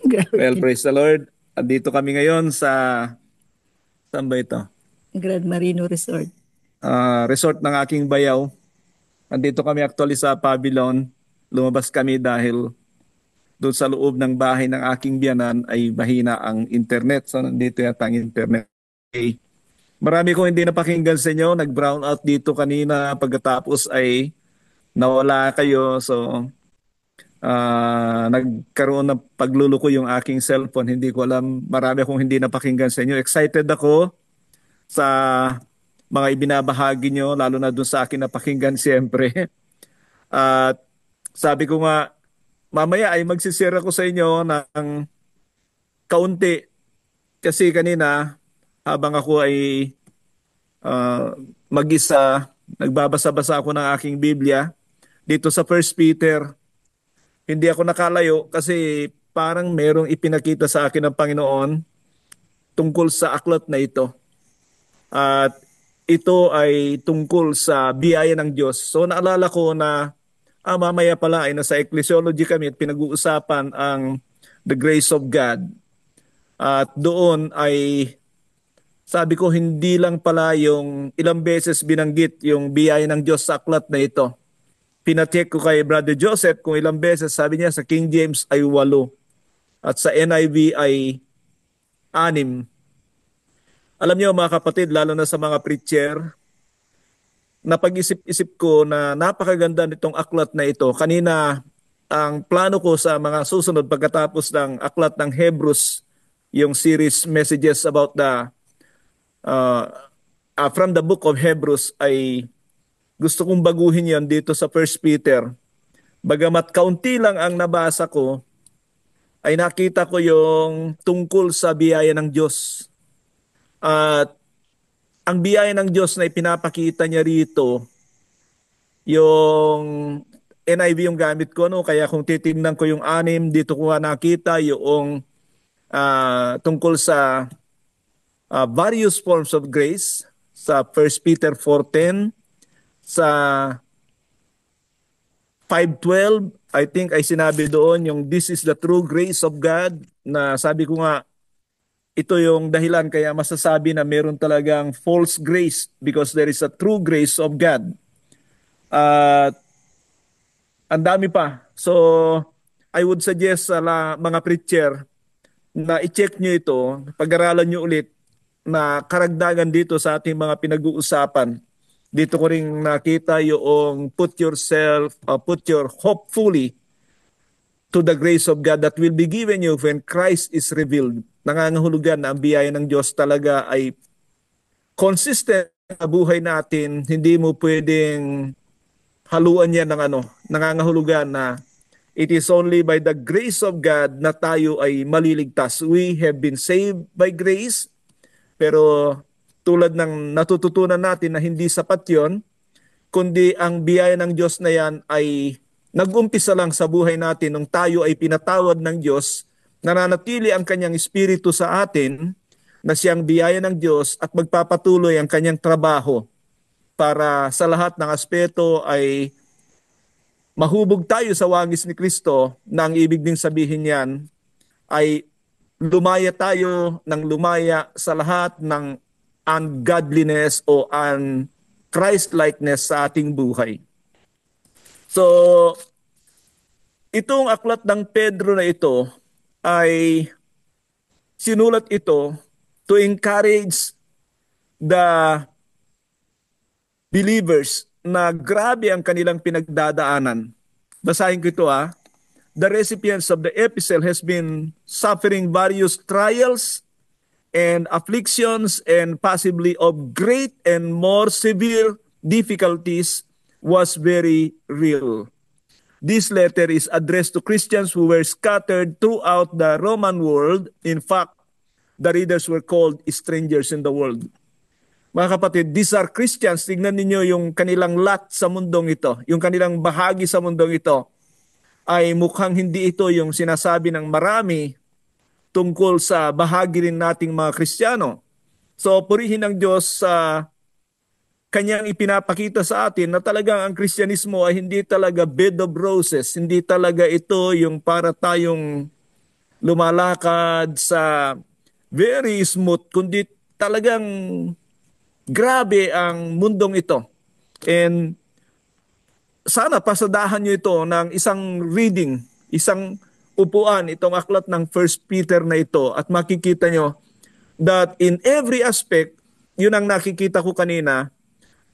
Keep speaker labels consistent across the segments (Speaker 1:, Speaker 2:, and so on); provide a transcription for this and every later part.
Speaker 1: Well,
Speaker 2: Grabe.
Speaker 1: praise the Lord. Andito kami ngayon sa, saan ba ito?
Speaker 2: Grand Marino Resort.
Speaker 1: Resort ng aking bayaw. Andito kami actually sa Pavilion. Lumabas kami dahil doon sa loob ng bahay ng aking biyanan ay mahina ang internet. So nandito yata ang internet. Okay. Marami kong hindi napakinggan sa inyo. Nag-brown out dito kanina pagkatapos ay nawala kayo. So nagkaroon ng pagluluko yung aking cellphone. Hindi ko alam. Marami akong hindi napakinggan sa inyo. Excited ako sa mga ibinabahagi nyo, lalo na doon sa akin na pakinggan siyempre. At sabi ko nga, mamaya ay magsisira ko sa inyo ng kaunti kasi kanina habang ako ay mag-isa, nagbabasa-basa ako ng aking Biblia dito sa First Peter. Hindi ako nakalayo kasi parang merong ipinakita sa akin ng Panginoon tungkol sa aklat na ito. At ito ay tungkol sa biyaya ng Diyos. So naalala ko na mamaya pala ay nasa ecclesiology kami at pinag-uusapan ang the grace of God. At doon ay sabi ko hindi lang pala yung ilang beses binanggit yung biyaya ng Diyos sa aklat na ito. Pinacheck ko kay Brother Joseph kung ilang beses, sabi niya sa King James ay 8 at sa NIV ay 6. Alam niyo mga kapatid, lalo na sa mga preacher, napag-isip-isip ko na napakaganda nitong aklat na ito. Kanina, ang plano ko sa mga susunod pagkatapos ng aklat ng Hebrews, yung series messages about uh, from the book of Hebrews ay gusto kong baguhin yon dito sa First Peter. Bagamat kaunti lang ang nabasa ko, ay nakita ko yung tungkol sa biyaya ng Diyos. At ang biyaya ng Diyos na ipinapakita niya rito, yung NIV yung gamit ko, no? Kaya kung titignan ko yung 6, dito ko nakita yung tungkol sa various forms of grace sa First Peter 4:10, sa 5:12, I think ay sinabi doon yung this is the true grace of God, na sabi ko nga ito yung dahilan kaya masasabi na meron talagang false grace because there is a true grace of God. At ang dami pa. So, I would suggest sa mga preacher na i-check nyo ito, pag-aralan nyo ulit na karagdagan dito sa ating mga pinag-uusapan. Dito ko rin nakita yung put your hope fully to the grace of God that will be given you when Christ is revealed. Nangangahulugan na ang biyaya ng Diyos talaga ay consistent sa buhay natin. Hindi mo pwedeng haluan yan ng nangangahulugan na it is only by the grace of God na tayo ay maliligtas. We have been saved by grace, pero tulad ng natututunan natin na hindi sapat yon, kundi ang biyaya ng Diyos na yan ay nag-umpisa lang sa buhay natin nung tayo ay pinatawad ng Diyos, nananatili ang kanyang espiritu sa atin na siyang biyaya ng Diyos at magpapatuloy ang kanyang trabaho para sa lahat ng aspeto ay mahubog tayo sa wangis ni Kristo, na ang ibig din sabihin niyan ay lumaya tayo ng lumaya sa lahat ng ungodliness o un-Christ-likeness sa ating buhay. So, itong aklat ng Pedro na ito ay sinulat ito to encourage the believers na grabe ang kanilang pinagdadaanan. Basahin ko ito. The recipients of the epistle has been suffering various trials and afflictions, and possibly of great and more severe difficulties was very real. This letter is addressed to Christians who were scattered throughout the Roman world. In fact, the readers were called strangers in the world. Mga kapatid, these are Christians. Tingnan ninyo yung kanilang lot sa mundong ito, yung kanilang bahagi sa mundong ito, ay mukhang hindi ito yung sinasabi ng marami tungkol sa bahagi rin nating mga Kristiyano. So, purihin ng Diyos sa kanyang ipinapakita sa atin na talagang ang Kristyanismo ay hindi talaga bed of roses. Hindi talaga ito yung para tayong lumalakad sa very smooth, kundi talagang grabe ang mundong ito. And sana pasadahan nyo ito ng isang reading, isang upuan, itong aklat ng First Peter na ito, at makikita nyo that in every aspect, yun ang nakikita ko kanina,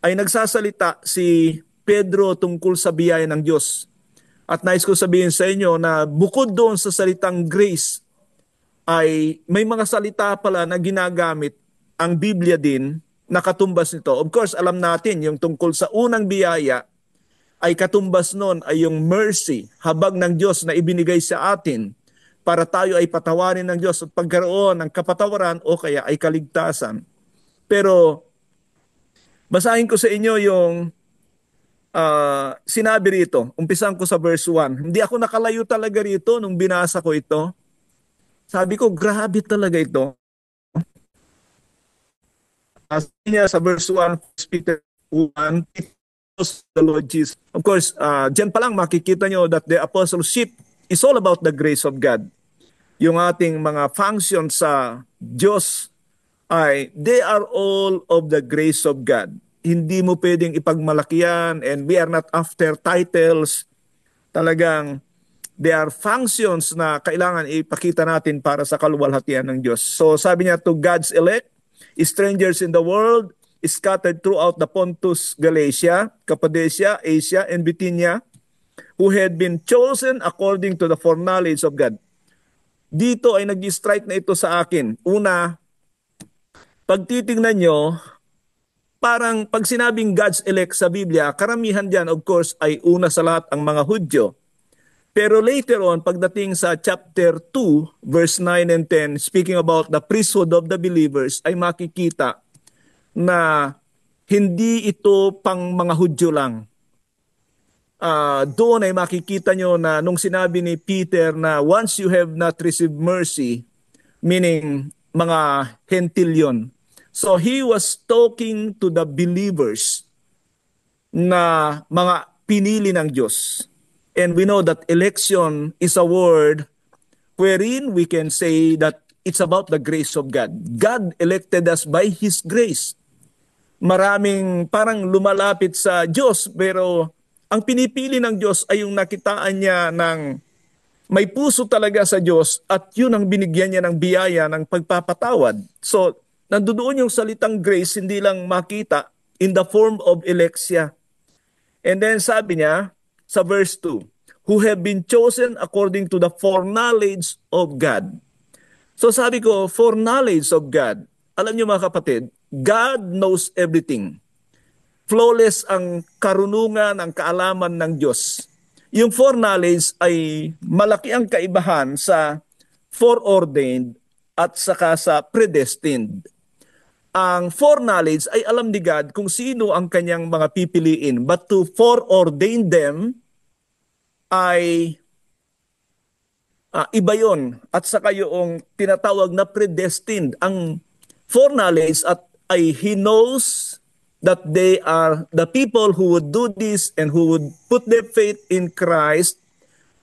Speaker 1: ay nagsasalita si Pedro tungkol sa biyaya ng Diyos. At nais ko sabihin sa inyo na bukod doon sa salitang grace, ay may mga salita pala na ginagamit ang Biblia din na katumbas nito. Of course, alam natin yung tungkol sa unang biyaya ay katumbas nun ay yung mercy, habag ng Diyos na ibinigay sa atin para tayo ay patawarin ng Diyos at pagkaroon ng kapatawaran o kaya ay kaligtasan. Pero basahin ko sa inyo yung sinabi rito. Umpisan ko sa verse 1. Hindi ako nakalayo talaga rito nung binasa ko ito. Sabi ko, grabe talaga ito. Sabi niya sa verse 1, Peter 1, the Lord Jesus. Of course, dyan pa lang makikita nyo that the apostleship is all about the grace of God. Yung ating mga functions sa Diyos ay they are all of the grace of God. Hindi mo pwedeng ipagmalaki yan, and we are not after titles. Talagang they are functions na kailangan ipakita natin para sa kaluwalhatian ng Diyos. So sabi niya, to God's elect, strangers in the world, scattered throughout the Pontus, Galatia, Cappadocia, Asia, and Bithynia, who had been chosen according to the foreknowledge of God. Dito ay nag-strike na ito sa akin. Una, pag titignan nyo, parang pag sinabing God's elect sa Biblia, karamihan dyan, of course, ay una sa lahat ang mga Hudyo. Pero later on, pagdating sa chapter 2, verse 9 and 10, speaking about the priesthood of the believers, ay makikita na hindi ito pang mga Hudyo lang. Doon ay makikita nyo na nung sinabi ni Peter na once you have not received mercy, meaning mga hentilyon. So he was talking to the believers na mga pinili ng Diyos. And we know that election is a word wherein we can say that it's about the grace of God. God elected us by His grace. Maraming parang lumalapit sa Diyos, pero ang pinipili ng Diyos ay yung nakitaan niya ng may puso talaga sa Diyos, at yun ang binigyan niya ng biyaya ng pagpapatawad. So, nandoon yung salitang grace, hindi lang makita in the form of eleksya. And then sabi niya sa verse 2, who have been chosen according to the foreknowledge of God. So sabi ko, foreknowledge of God. Alam niyo mga kapatid, God knows everything. Flawless ang karunungan, ang kaalaman ng Diyos. Yung foreknowledge ay malaki ang kaibahan sa foreordained at saka sa predestined. Ang foreknowledge ay alam ni God kung sino ang kanyang mga pipiliin, but to foreordain them ay iba yun. At saka yung tinatawag na predestined. Ang foreknowledge ay He knows that they are the people who would do this and who would put their faith in Christ.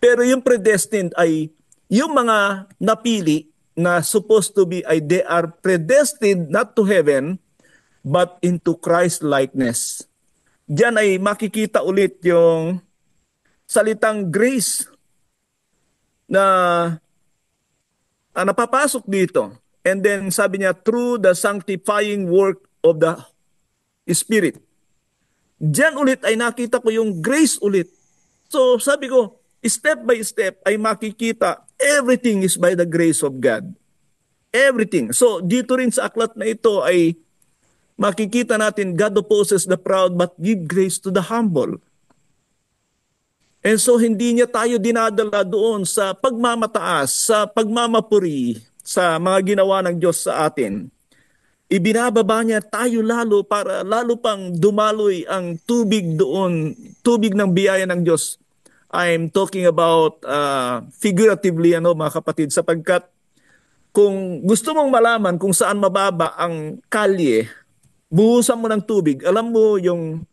Speaker 1: Pero yung predestined ay yung mga napili na supposed to be, ay they are predestined not to heaven but into Christ likeness. Diyan ay makikita ulit yung salitang grace na napapasok dito. And then sabi niya, through the sanctifying work of the Spirit. Diyan ulit ay nakita ko yung grace ulit. So sabi ko, step by step ay makikita everything is by the grace of God. Everything. So dito rin sa aklat na ito ay makikita natin God opposes the proud but give grace to the humble. And so hindi niya tayo dinadala doon sa pagmamataas, sa pagmamapuri, sa mga ginawa ng Diyos sa atin. Ibinababa niya tayo lalo para lalo pang dumaloy ang tubig doon, tubig ng biyaya ng Diyos. I'm talking about figuratively, mga kapatid, sapagkat kung gusto mong malaman kung saan mababa ang kalye, buhusan mo ng tubig. Alam mo, yung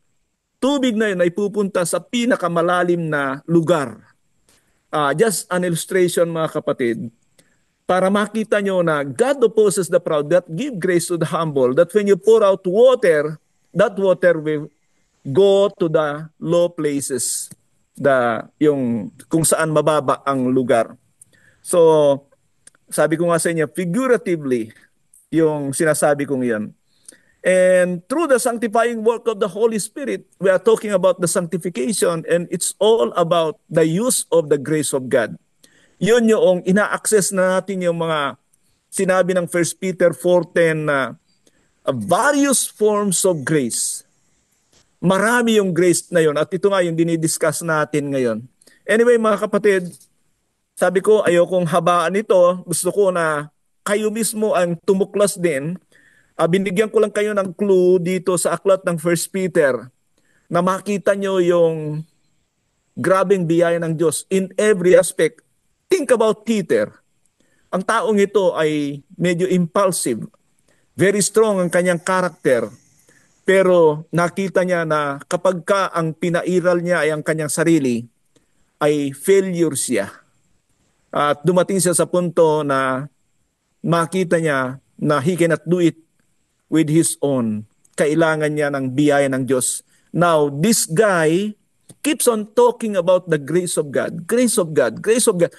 Speaker 1: tubig na yun ay pupunta sa pinakamalalim na lugar. Just an illustration, mga kapatid. para makita nyo na God opposes the proud, that give grace to the humble, that when you pour out water, that water will go to the low places, yung kung saan mababa ang lugar. So, sabi ko nga sa inyo, figuratively, yung sinasabi kong yan. And through the sanctifying work of the Holy Spirit, we are talking about the sanctification, and it's all about the use of the grace of God. Yun yung ina-access na natin yung mga sinabi ng 1 Peter 4:10 na various forms of grace. Marami yung grace na yun, at ito nga yung dinidiscuss natin ngayon. Anyway, mga kapatid, sabi ko, ayokong habaan ito. Gusto ko na kayo mismo ang tumuklas din. Binigyan ko lang kayo ng clue dito sa aklat ng 1 Peter na makita nyo yung grabing biyaya ng Diyos in every aspect. Think about Peter. Ang taong ito ay medyo impulsive. Very strong ang kanyang karakter. Pero nakita niya na kapag ka ang pinairal niya ay ang kanyang sarili, ay failure siya. At dumating siya sa punto na makita niya na he cannot do it with his own. Kailangan niya ng biyaya ng Diyos. Now, this guy keeps on talking about the grace of God. Grace of God, grace of God.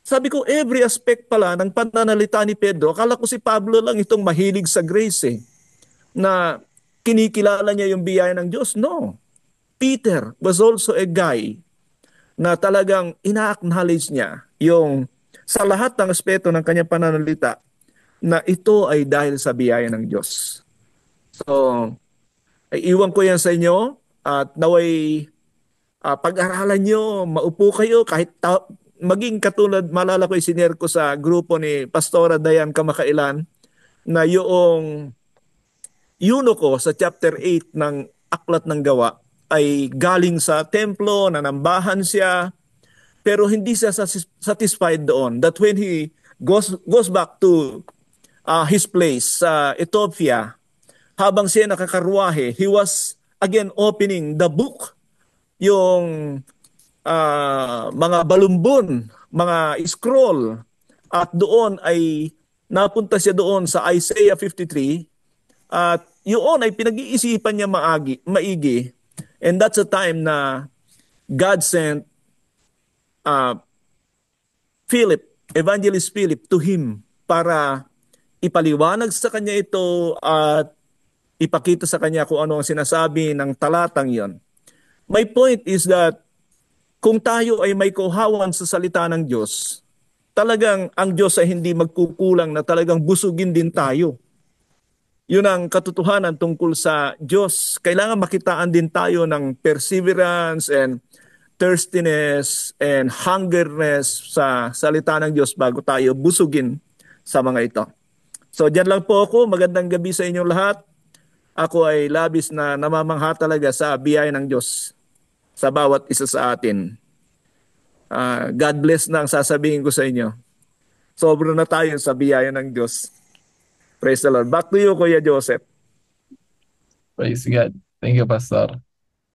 Speaker 1: Sabi ko, every aspect pala ng pananalita ni Pedro, akala ko si Pablo lang itong mahilig sa grace na kinikilala niya yung biyaya ng Diyos. No. Peter was also a guy na talagang ina-acknowledge niya yung sa lahat ng aspeto ng kanyang pananalita na ito ay dahil sa biyaya ng Diyos. So, ay iwan ko yan sa inyo at naway pag-aralan nyo, maupo kayo kahit maging katulad, malala ko isinare ko sa grupo ni Pastora Dayan kamakailan na yung eunuko sa chapter 8 ng Aklat ng Gawa ay galing sa templo, nanambahan siya, pero hindi siya satisfied doon. That when he goes back to his place sa Ethiopia, habang siya nakakarwahe, he was again opening the book, yung mga balumbon, mga scroll, at doon ay napunta siya doon sa Isaiah 53, at yun ay pinag-iisipan niya maigi. And that's a time na God sent Philip, Evangelist Philip, to him para ipaliwanag sa kanya ito at ipakita sa kanya kung ano ang sinasabi ng talatang yon. My point is that kung tayo ay may kauhawan sa salita ng Diyos, talagang ang Diyos ay hindi magkukulang na talagang busugin din tayo. Yun ang katotohanan tungkol sa Diyos. Kailangan makitaan din tayo ng perseverance and thirstiness and hungerness sa salita ng Diyos bago tayo busugin sa mga ito. So dyan lang po ako. Magandang gabi sa inyong lahat. Ako ay labis na namamangha talaga sa biyaya ng Diyos sa bawat isa sa atin. God bless na ang sasabihin ko sa inyo. Sobra na tayo sa biyaya ng Diyos. Praise the Lord. Back to you, Kuya Joseph.
Speaker 3: Praise God. Thank you, Pastor.